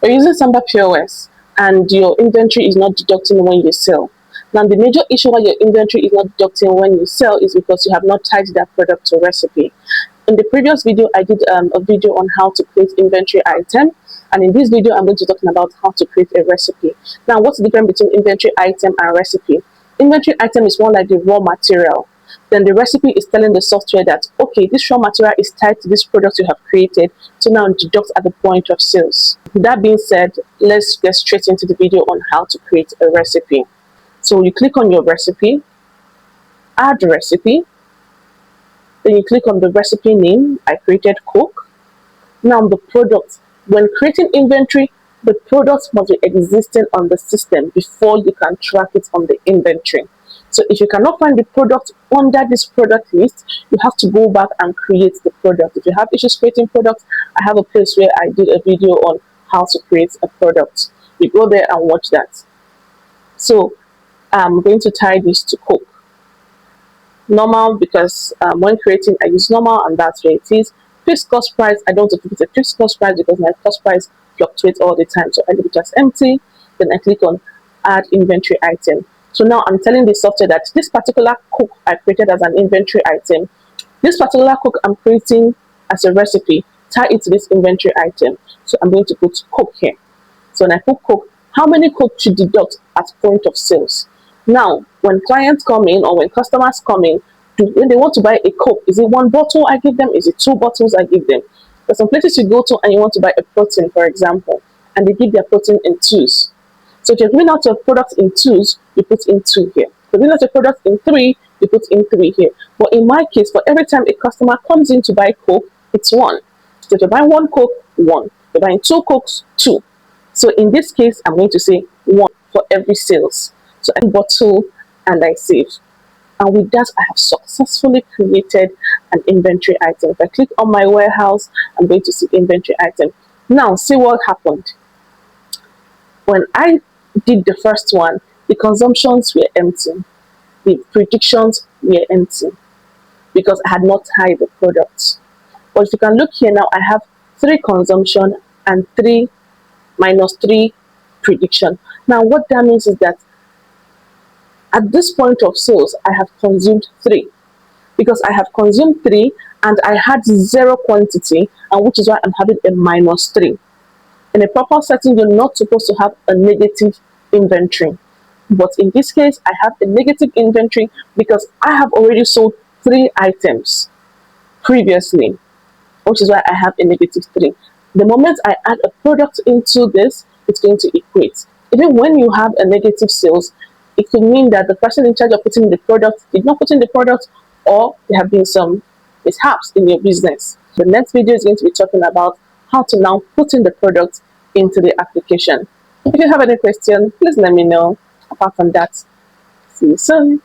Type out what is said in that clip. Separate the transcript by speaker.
Speaker 1: You're using SambaPOS and your inventory is not deducting when you sell. Now, the major issue why your inventory is not deducting when you sell is because you have not tied that product to recipe. In the previous video, I did a video on how to create inventory item. And in this video, I'm going to be talking about how to create a recipe. Now, what's the difference between inventory item and recipe? Inventory item is more like the raw material. Then the recipe is telling the software that, okay, this raw material is tied to this product you have created, so now deduct at the point of sales. With that being said, let's get straight into the video on how to create a recipe. So you click on your recipe, add recipe, then you click on the recipe name. I created Coke. Now the product, when creating inventory, the product must be existing on the system before you can track it on the inventory. So if you cannot find the product under this product list, you have to go back and create the product. If you have issues creating products, I have a place where I did a video on how to create a product. You go there and watch that. So I'm going to tie this to Coke. Normal, because when creating, I use normal and that's where it is. Fixed cost price, I don't want to put a fixed cost price because my cost price fluctuates all the time. So I leave it as empty. Then I click on add inventory item. So now I'm telling the software that this particular Coke I created as an inventory item, this particular Coke I'm creating as a recipe, tie it to this inventory item. So I'm going to put Coke here. So when I put Coke, how many Coke should deduct at point of sales? Now, when clients come in or when customers come in, when they want to buy a Coke, is it one bottle I give them? Is it two bottles I give them? There's some places you go to and you want to buy a protein, for example, and they give their protein in twos. So if you're giving out your product in twos, you put in 2 here. If you're giving out your product in 3, you put in 3 here. But in my case, for every time a customer comes in to buy Coke, it's 1. So if you're buying 1 Coke, 1. If you're buying 2 Cokes, 2. So in this case, I'm going to say 1 for every sales. So I bottle and I save. And with that, I have successfully created an inventory item. If I click on my warehouse, I'm going to see inventory item. Now, see what happened. When I did the first one, the consumptions were empty. The predictions were empty because I had not tied the products. But if you can look here now, I have 3 consumption and 3 minus 3 prediction. Now, what that means is that at this point of sales, I have consumed 3 because I have consumed 3 and I had 0 quantity, and which is why I'm having a minus 3. In a proper setting, you're not supposed to have a negative inventory. But in this case, I have a negative inventory because I have already sold 3 items previously, which is why I have a negative 3. The moment I add a product into this, it's going to equate. Even when you have a negative sales, it could mean that the person in charge of putting the product did not put in the product, or there have been some mishaps in your business. The next video is going to be talking about how to now put in the product into the application. If you have any question, please let me know. Apart from that, see you soon.